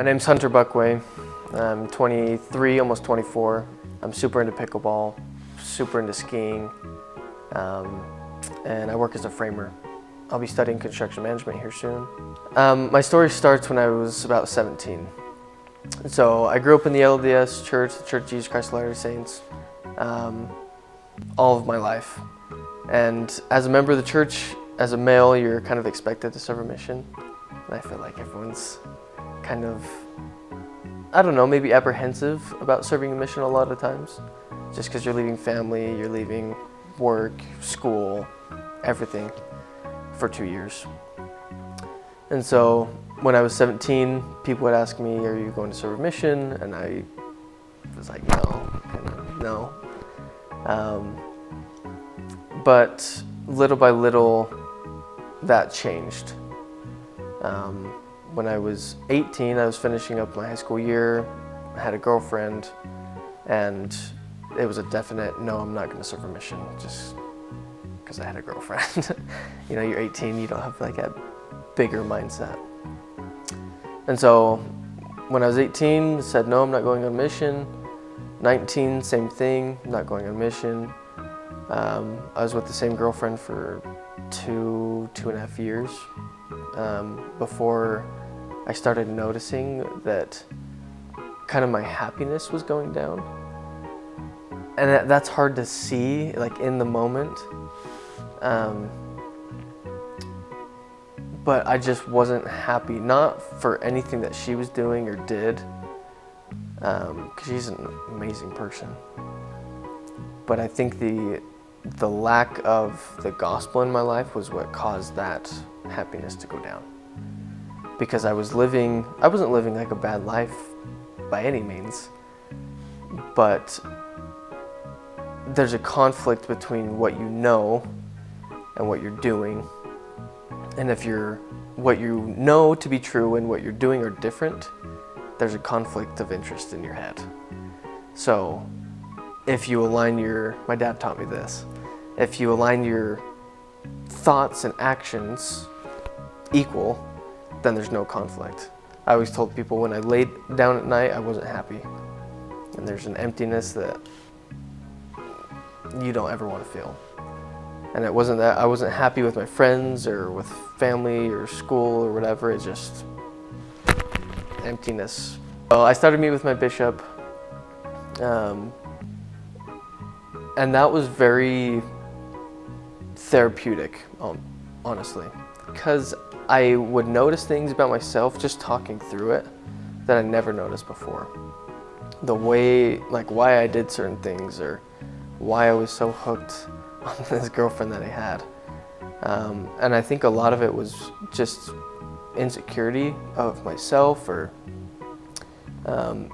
name's Hunter Buckway. I'm 23, almost 24. I'm super into pickleball, super into skiing, and I work as a framer. I'll be studying construction management here soon. My story starts when I was about 17. So I grew up in the LDS Church, the Church of Jesus Christ of Latter-day Saints, all of my life. And as a member of the church, as a male, you're kind of expected to serve a mission. And I feel like everyone's kind of, I don't know, maybe apprehensive about serving a mission a lot of times. Just because you're leaving family, you're leaving work, school, everything for 2 years. And so when I was 17, people would ask me, are you going to serve a mission? And I was like, no. But little by little, that changed. When I was 18, I was finishing up my high school year, I had a girlfriend, and it was a definite, no, I'm not going to serve a mission, just because I had a girlfriend. You know, you're 18, you don't have like a bigger mindset. And so when I was 18, I said, no, I'm not going on mission. 19, same thing, I'm not going on mission. I was with the same girlfriend for two and a half years before I started noticing that kind of my happiness was going down. And that's hard to see, like in the moment. But I just wasn't happy, not for anything that she was doing or did, because she's an amazing person. But I think the lack of the gospel in my life was what caused that happiness to go down. Because I wasn't living like a bad life by any means, but there's a conflict between what you know and what you're doing. And if what you know to be true and what you're doing are different, there's a conflict of interest in your head. So if you align my dad taught me this, if you align your thoughts and actions equal, then there's no conflict. I always told people when I laid down at night, I wasn't happy. And there's an emptiness that you don't ever want to feel. And it wasn't that I wasn't happy with my friends or with family or school or whatever, it's just emptiness. So I started meeting with my bishop, and that was very therapeutic, honestly, because I would notice things about myself just talking through it that I never noticed before. The way, like why I did certain things or why I was so hooked on this girlfriend that I had. And I think a lot of it was just insecurity of myself, or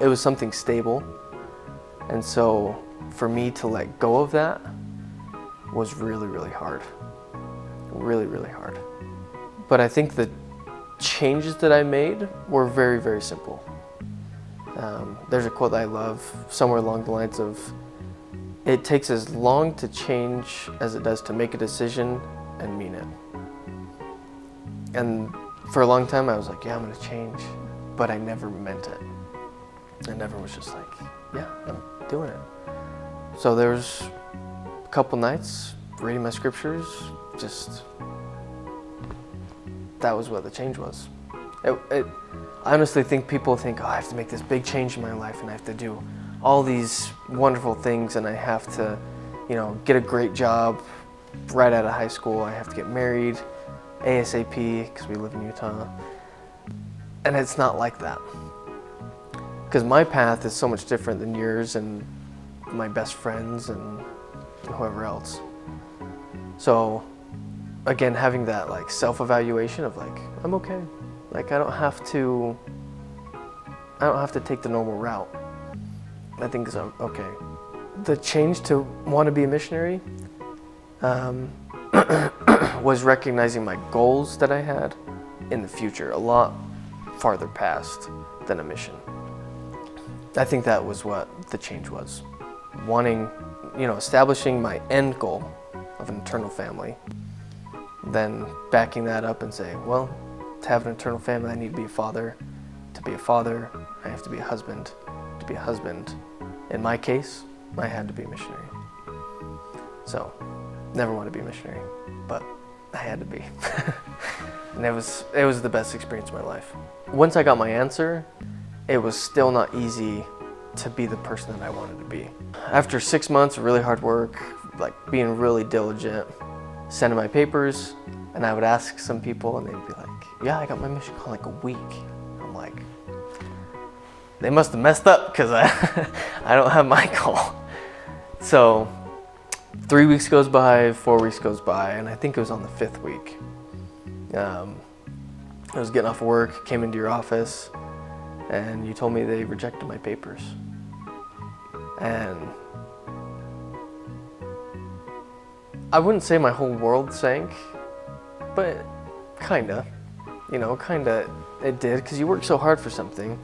it was something stable. And so for me to let go of that was really, really hard. Really, really hard. But I think the changes that I made were very, very simple. There's a quote that I love, somewhere along the lines of, it takes as long to change as it does to make a decision and mean it. And for a long time I was like, yeah, I'm gonna change, but I never meant it. I never was just like, yeah, I'm doing it. So there was a couple nights reading my scriptures, just, that was what the change was. I honestly think people think, oh, I have to make this big change in my life and I have to do all these wonderful things and I have to, get a great job right out of high school. I have to get married ASAP because we live in Utah. And it's not like that. Because my path is so much different than yours and my best friends and whoever else. So again, having that like self-evaluation of like, I'm okay. Like I don't have to take the normal route. I think it's okay. The change to want to be a missionary was recognizing my goals that I had in the future, a lot farther past than a mission. I think that was what the change was. Wanting, establishing my end goal of an eternal family, then backing that up and saying, well, to have an eternal family, I need to be a father. To to be a father, I have to be a husband. To be a husband, in my case, I had to be a missionary. So, never wanted to be a missionary, but I had to be. And it was the best experience of my life. Once I got my answer, it was still not easy to be the person that I wanted to be. After 6 months of really hard work, like being really diligent, sending my papers, and I would ask some people and they'd be like, yeah, I got my mission call in like a week. I'm like, they must have messed up because I don't have my call. So 3 weeks goes by, 4 weeks goes by, and I think it was on the 5th week. I was getting off work, came into your office, and you told me they rejected my papers. And I wouldn't say my whole world sank, but kinda, it did, because you work so hard for something.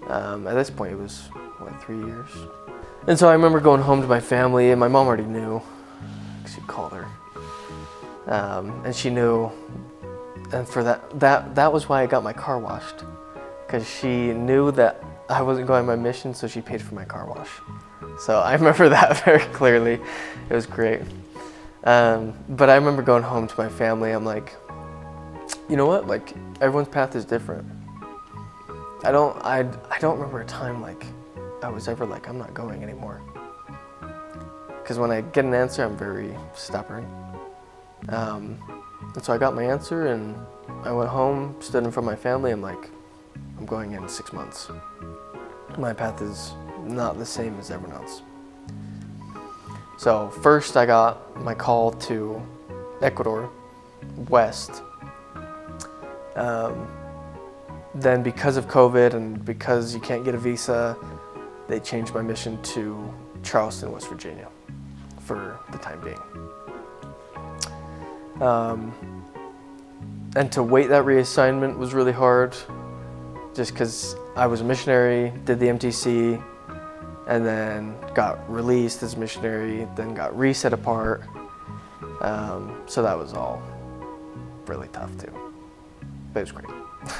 At this point it was, 3 years? And so I remember going home to my family, and my mom already knew, because you called her. And she knew, and for that was why I got my car washed, because she knew that I wasn't going on my mission, so she paid for my car wash. So I remember that very clearly. It was great. But I remember going home to my family, I'm like, you know what, like, everyone's path is different. I don't remember a time like I was ever like, I'm not going anymore. Because when I get an answer, I'm very stubborn. And so I got my answer, and I went home, stood in front of my family, I'm like, I'm going in 6 months. My path is not the same as everyone else. So first I got my call to Ecuador, west. Then because of COVID and because you can't get a visa, they changed my mission to Charleston, West Virginia for the time being. And to wait that reassignment was really hard, just because I was a missionary, did the MTC, and then got released as a missionary, then got reset apart. So that was all really tough too, but it was great.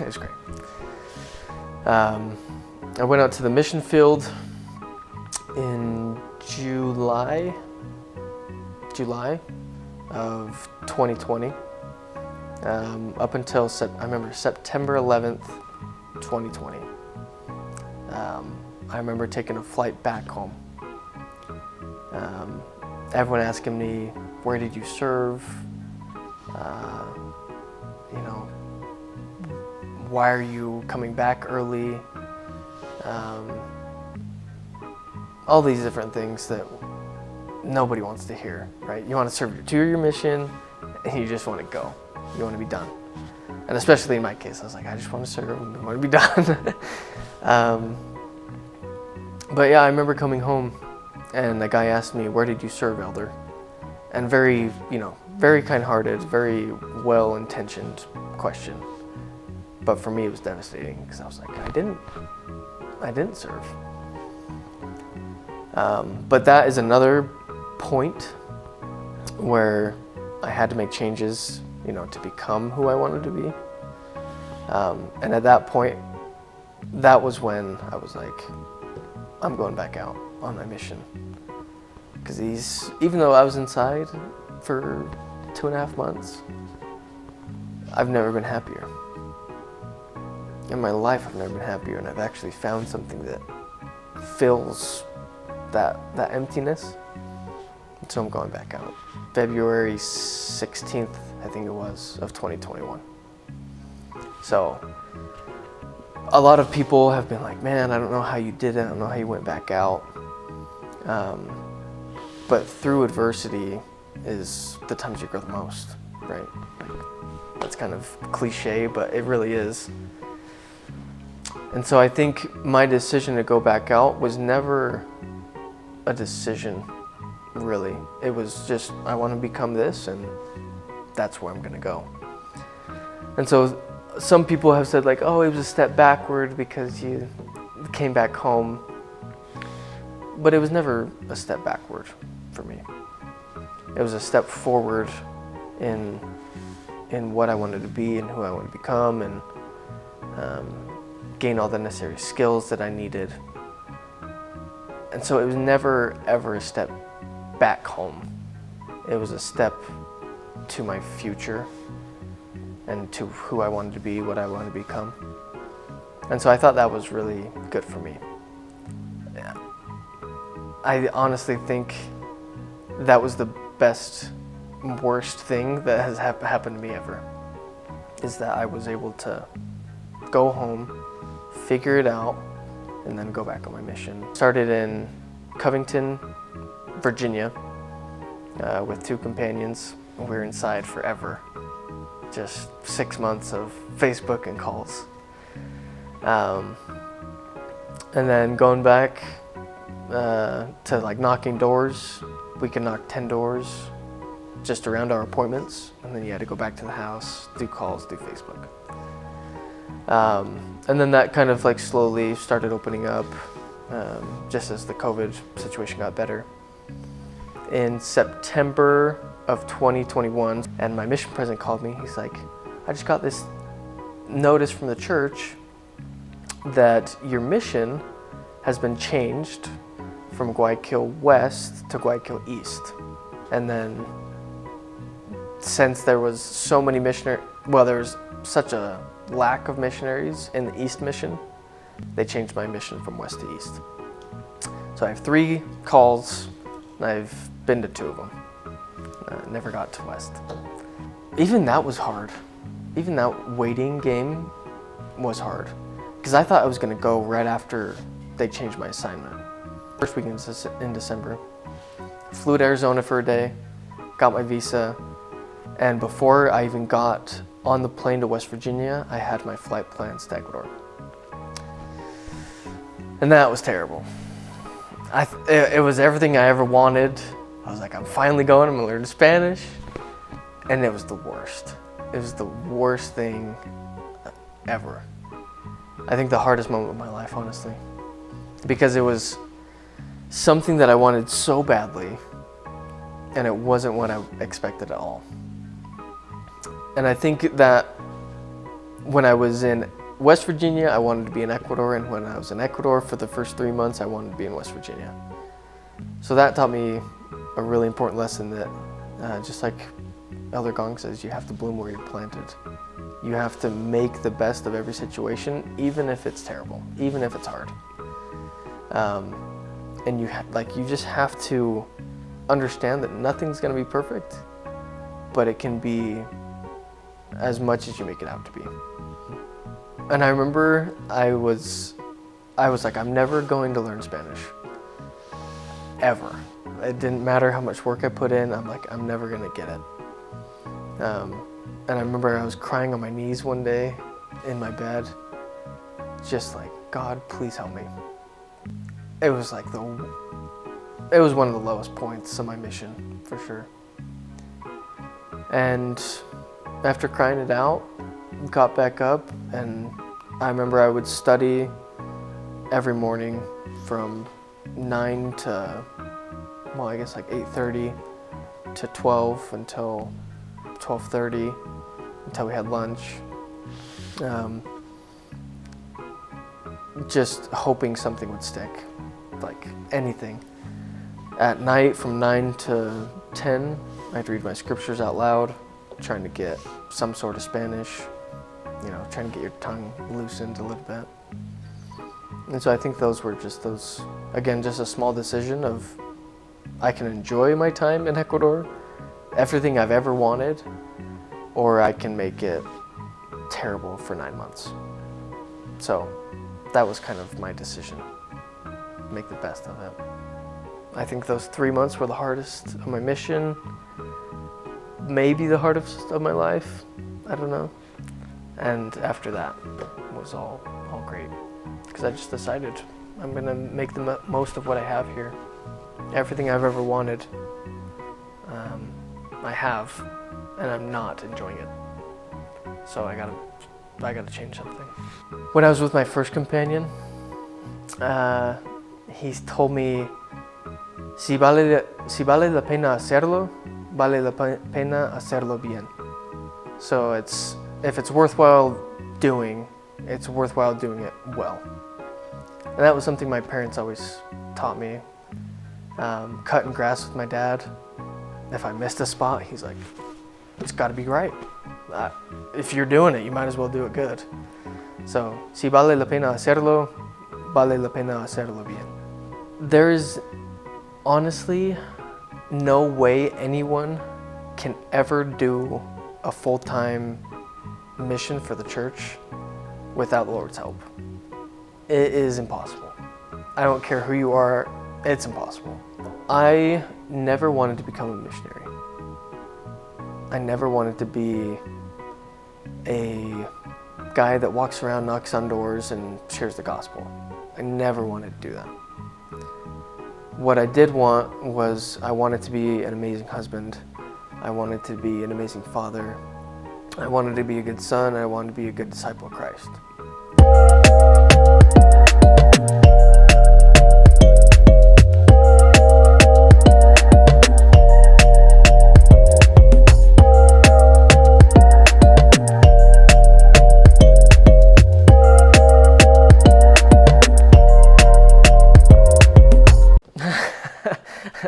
It was great. I went out to the mission field in July of 2020, up until I remember September 11th, 2020. I remember taking a flight back home. Everyone asking me, where did you serve? Why are you coming back early? All these different things that nobody wants to hear, right? You want to serve your 2-year mission, and you just want to go. You want to be done. And especially in my case, I was like, I just want to serve, and I want to be done. But yeah, I remember coming home, and the guy asked me, where did you serve, Elder? And very kind-hearted, very well-intentioned question. But for me, it was devastating, because I was like, I didn't serve. But that is another point where I had to make changes, to become who I wanted to be. And at that point, that was when I was like, I'm going back out on my mission. Because even though I was inside for 2.5 months, I've never been happier. In my life, I've never been happier, and I've actually found something that fills that emptiness. So I'm going back out. February 16th, I think it was, of 2021. So a lot of people have been like, man, I don't know how you did it. I don't know how you went back out. But through adversity is the times you grow the most, right? Like, that's kind of cliche, but it really is. And so I think my decision to go back out was never a decision, really. It was just, I want to become this, and that's where I'm going to go. And so some people have said like, oh, it was a step backward because you came back home. But it was never a step backward for me. It was a step forward in what I wanted to be and who I wanted to become, and gain all the necessary skills that I needed. And so it was never ever a step back home. It was a step to my future and to who I wanted to be, what I wanted to become. And so I thought that was really good for me. I honestly think that was the best, worst thing that has happened to me ever, is that I was able to go home, figure it out, and then go back on my mission. Started in Covington, Virginia, with 2 companions. We were inside forever, just 6 months of Facebook and calls. And then going back to like knocking doors. We could knock 10 doors just around our appointments, and then you had to go back to the house, do calls, do Facebook. And then that kind of like slowly started opening up just as the COVID situation got better. In September of 2021, and my mission president called me. He's like, I just got this notice from the church that your mission has been changed from Guayaquil West to Guayaquil East. And then since there was so many there was such a lack of missionaries in the East mission, they changed my mission from West to East. So I have 3 calls, and I've been to 2 of them. Never got to West. Even that was hard. Even that waiting game was hard, because I thought I was going to go right after they changed my assignment. First weekend in December, flew to Arizona for a day, got my visa, and before I even got on the plane to West Virginia, I had my flight plans to Ecuador. And that was terrible. It was everything I ever wanted. I was like, I'm finally going, I'm gonna learn Spanish. And it was the worst. It was the worst thing ever. I think the hardest moment of my life, honestly. Because it was something that I wanted so badly, and it wasn't what I expected at all. And I think that when I was in West Virginia, I wanted to be in Ecuador, and when I was in Ecuador for the first 3 months, I wanted to be in West Virginia. So that taught me a really important lesson that, just like Elder Gong says, you have to bloom where you're planted. You have to make the best of every situation, even if it's terrible, even if it's hard. And you just have to understand that nothing's going to be perfect, but it can be as much as you make it out to be. And I remember I was like, I'm never going to learn Spanish, ever. It didn't matter how much work I put in. I'm like, I'm never going to get it. And I remember I was crying on my knees one day in my bed, just like, God, please help me. It was like it was one of the lowest points of my mission, for sure. And after crying it out, got back up, and I remember I would study every morning from 9 to, well, I guess like 8:30 to 12 until 12:30, until we had lunch. Just hoping something would stick, like anything. At night from 9 to 10, I'd read my scriptures out loud, trying to get some sort of Spanish, trying to get your tongue loosened a little bit. And so I think those were just just a small decision of, I can enjoy my time in Ecuador, everything I've ever wanted, or I can make it terrible for 9 months. So that was kind of my decision, make the best of it. I think those 3 months were the hardest of my mission, maybe the hardest of my life, I don't know. And after that was all great, because I just decided I'm gonna make the most of what I have here. Everything I've ever wanted, I have, and I'm not enjoying it. So I gotta change something. When I was with my first companion, he told me, si vale la pena hacerlo, vale la pena hacerlo bien. So if it's worthwhile doing, It's worthwhile doing it well. And that was something my parents always taught me. Cutting grass with my dad. If I missed a spot, he's like, it's got to be right. If you're doing it, you might as well do it good. So, si vale la pena hacerlo, vale la pena hacerlo bien. There is honestly no way anyone can ever do a full-time mission for the church without the Lord's help. It is impossible. I don't care who you are, it's impossible. I never wanted to become a missionary. I never wanted to be a guy that walks around, knocks on doors, and shares the gospel. I never wanted to do that. What I did want was I wanted to be an amazing husband. I wanted to be an amazing father. I wanted to be a good son. I wanted to be a good disciple of Christ.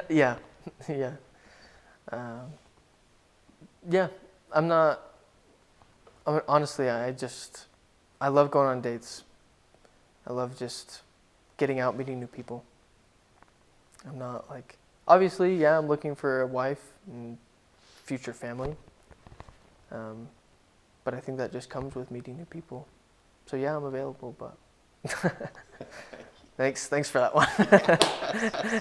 Yeah, yeah. Yeah, honestly, I love going on dates. I love just getting out, meeting new people. I'm not like, obviously, yeah, I'm looking for a wife and future family. But I think that just comes with meeting new people. So yeah, I'm available, but thanks for that one.